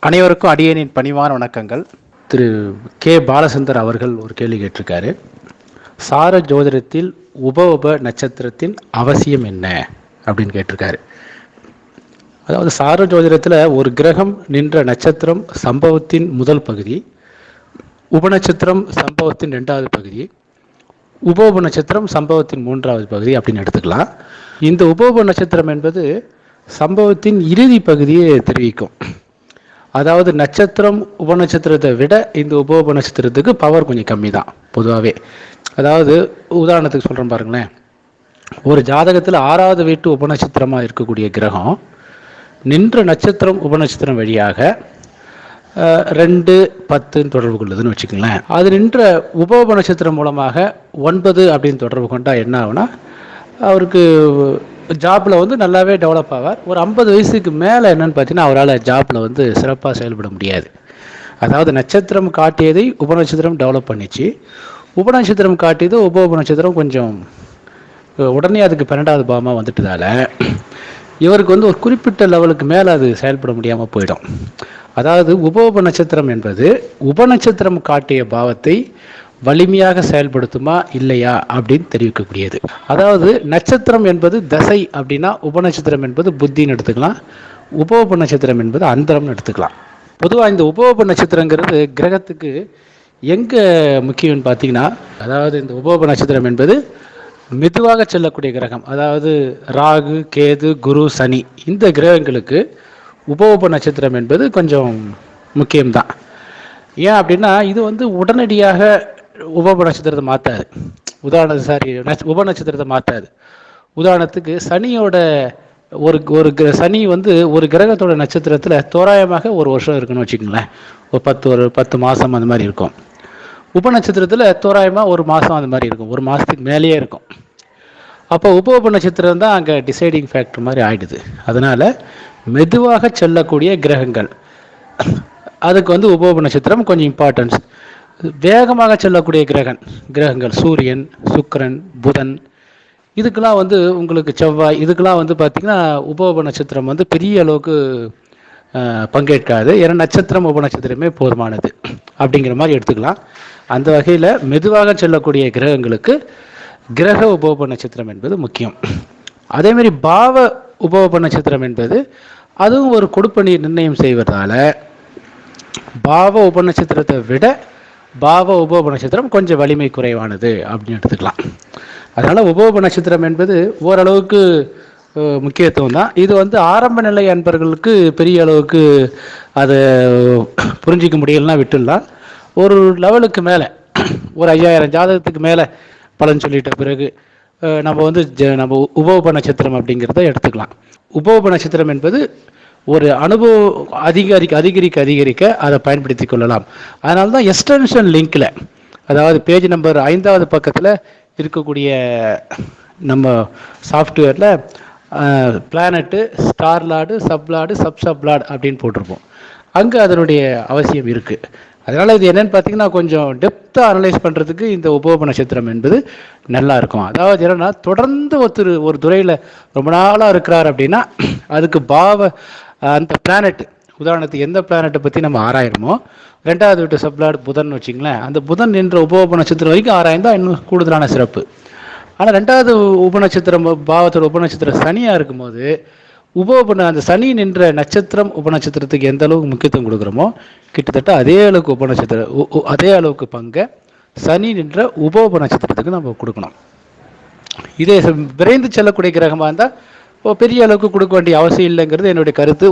அனைவருக்கும் அடியேனின் பணிவான வணக்கங்கள். திரு கே பாலச்சந்தர் அவர்கள் ஒரு கேள்வி கேட்டிருக்காரு. சார ஜோதிடத்தில் உப நட்சத்திரத்தின் அவசியம் என்ன அப்படின்னு கேட்டிருக்காரு. அதாவது சார ஜோதிடத்தில் ஒரு கிரகம் நின்ற நட்சத்திரம் சம்பவத்தின் முதல் பகுதி, உபநட்சத்திரம் சம்பவத்தின் 2வது பகுதி, உப நட்சத்திரம் சம்பவத்தின் 3வது பகுதி அப்படின்னு எடுத்துக்கலாம். இந்த உப நட்சத்திரம் என்பது சம்பவத்தின் இறுதி பகுதியை தெரிவிக்கும். அதாவது நட்சத்திரம் உபநட்சத்திரத்தை விட இந்த உப நட்சத்திரத்துக்கு பவர் கொஞ்சம் கம்மி தான் பொதுவாகவே. அதாவது உதாரணத்துக்கு சொல்கிறேன் பாருங்களேன். ஒரு ஜாதகத்தில் 6வது வீட்டு உபநட்சத்திரமாக இருக்கக்கூடிய கிரகம் நின்ற நட்சத்திரம் உபநட்சத்திரம் வழியாக 2, 10 தொடர்பு கொள்ளுதுன்னு வச்சுக்கோங்களேன். அது நின்ற உப நட்சத்திரம் மூலமாக 9 அப்படின்னு தொடர்பு கொண்டா என்ன ஆகுனா, அவருக்கு ஜாப்பில் வந்து நல்லாவே டெவலப் ஆவார். ஒரு 50 வயசுக்கு மேலே என்னன்னு பார்த்தீங்கன்னா அவரால் ஜாப்பில் வந்து சிறப்பாக செயல்பட முடியாது. அதாவது நட்சத்திரம் காட்டியதை உபநட்சத்திரம் டெவலப் பண்ணிச்சு, உபநட்சத்திரம் காட்டியது உப நட்சத்திரம் கொஞ்சம் உடனே அதுக்கு 12வது பாவமாக வந்துட்டதால இவருக்கு வந்து ஒரு குறிப்பிட்ட லெவலுக்கு மேலே அது செயல்பட முடியாமல் போயிடும். அதாவது உப நட்சத்திரம் என்பது உபநட்சத்திரம் காட்டிய பாவத்தை வலிமையாக செயல்படுத்துமா இல்லையா அப்படின்னு தெரிவிக்கக்கூடியது. அதாவது நட்சத்திரம் என்பது தசை அப்படின்னா உபநட்சத்திரம் என்பது புத்தின்னு எடுத்துக்கலாம், உப நட்சத்திரம் என்பது அந்தரம்னு எடுத்துக்கலாம். பொதுவாக இந்த உப நட்சத்திரங்கிறது கிரகத்துக்கு எங்கே முக்கியம்னு பார்த்தீங்கன்னா, அதாவது இந்த உப நட்சத்திரம் என்பது மெதுவாக செல்லக்கூடிய கிரகம். அதாவது ராகு, கேது, குரு, சனி இந்த கிரகங்களுக்கு உப நட்சத்திரம் என்பது கொஞ்சம் முக்கியம்தான். ஏன் அப்படின்னா இது வந்து உடனடியாக உப நட்சத்திரத்தை மாற்றாது. உப நட்சத்திரத்தை மாற்றாது. உதாரணத்துக்கு சனியோட சனி வந்து ஒரு கிரகத்தோட நட்சத்திரத்தில் தோராயமாக 1 வருஷம் இருக்குன்னு வச்சுக்கோங்களேன். ஒரு 10 மாதம் அந்த மாதிரி இருக்கும். உப நட்சத்திரத்தில் தோராயமாக 1 மாதம் அந்த மாதிரி இருக்கும், 1 மாதத்துக்கு மேலேயே இருக்கும். அப்போ உப நட்சத்திரம் தான் அங்கே டிசைடிங் ஃபேக்டர் மாதிரி ஆகிடுது. அதனால் மெதுவாக செல்லக்கூடிய கிரகங்கள் அதுக்கு வந்து உப நட்சத்திரம் கொஞ்சம் இம்பார்ட்டன்ஸ். வேகமாக செல்லக்கூடிய கிரகங்கள் சூரியன், சுக்கிரன், புதன் இதுக்கெல்லாம் வந்து உங்களுக்கு செவ்வாய் இதுக்கெல்லாம் வந்து பார்த்திங்கன்னா உப நட்சத்திரம் வந்து பெரிய அளவுக்கு பங்கேற்காது. ஏன்னா நட்சத்திரம் உப நட்சத்திரமே போதுமானது அப்படிங்கிற மாதிரி எடுத்துக்கலாம். அந்த வகையில் மெதுவாக செல்லக்கூடிய கிரகங்களுக்கு கிரக உப நட்சத்திரம் என்பது முக்கியம். அதேமாதிரி பாவ உப நட்சத்திரம் என்பது அதுவும் ஒரு கொடுப்பணி நிர்ணயம் செய்வதால் பாவ உப நட்சத்திரத்தை விட பாவ உப நட்சத்திரம் கொஞ்சம் வலிமை குறைவானது அப்படின்னு எடுத்துக்கலாம். அதனால் உப நட்சத்திரம் என்பது ஓரளவுக்கு முக்கியத்துவம் தான். இது வந்து ஆரம்ப நிலை அன்பர்களுக்கு பெரிய அளவுக்கு அதை புரிஞ்சிக்க முடியலன்னா விட்டுடலாம். ஒரு லெவலுக்கு மேலே ஒரு 5000 ஜாதகத்துக்கு மேலே பலன் சொல்லிட்ட பிறகு நம்ம வந்து நம்ம உப நட்சத்திரம் அப்படிங்கிறத எடுத்துக்கலாம். உப நட்சத்திரம் என்பது ஒரு அனுபவம் அதிகரிக்க அதை பயன்படுத்தி கொள்ளலாம். அதனால தான் எக்ஸ்டென்ஷன் லிங்க்ல, அதாவது பேஜ் நம்பர் 5வது பக்கத்தில் இருக்கக்கூடிய நம்ம சாஃப்ட்வேரில் பிளானட்டு, ஸ்டார் லார்டு, சப்லார்டு, சப்லார்டு அப்படின்னு போட்டிருப்போம். அங்கே அதனுடைய அவசியம் இருக்குது. அதனால் இது என்னென்னு பார்த்தீங்கன்னா கொஞ்சம் டெப்த்தாக அனலைஸ் பண்ணுறதுக்கு இந்த உப நட்சத்திரம் என்பது நல்லா இருக்கும். அதாவது என்னென்னா தொடர்ந்து ஒரு துறையில் ரொம்ப நாளாக இருக்கிறார் அப்படின்னா அதுக்கு அந்த பிளானட், உதாரணத்துக்கு எந்த பிளானட்டை பற்றி நம்ம ஆராயிரமோ 2வது வீட்டு சப்லார்டு புதன் வச்சிங்களேன், அந்த புதன் என்ற உப நட்சத்திரம் வரைக்கும் ஆராய்ந்தா இன்னும் கூடுதலான சிறப்பு. ஆனால் 2வது உப நட்சத்திரம் பாவத்தோட உப நட்சத்திரம் சனியாக இருக்கும்போது அந்த சனி நின்ற நட்சத்திரம் உப நட்சத்திரத்துக்கு எந்த அளவுக்கு முக்கியத்துவம் கொடுக்குறோமோ கிட்டத்தட்ட அதே அளவுக்கு அதே அளவுக்கு பங்கை சனி நின்ற உப நட்சத்திரத்துக்கு நம்ம கொடுக்கணும். இதே விரைந்து செல்லக்கூடிய கிரகமாக இருந்தால் பெரிய அளவுக்கு கொடுக்க வேண்டிய அவசியம் இல்லைங்கிறது என்னுடைய கருத்து.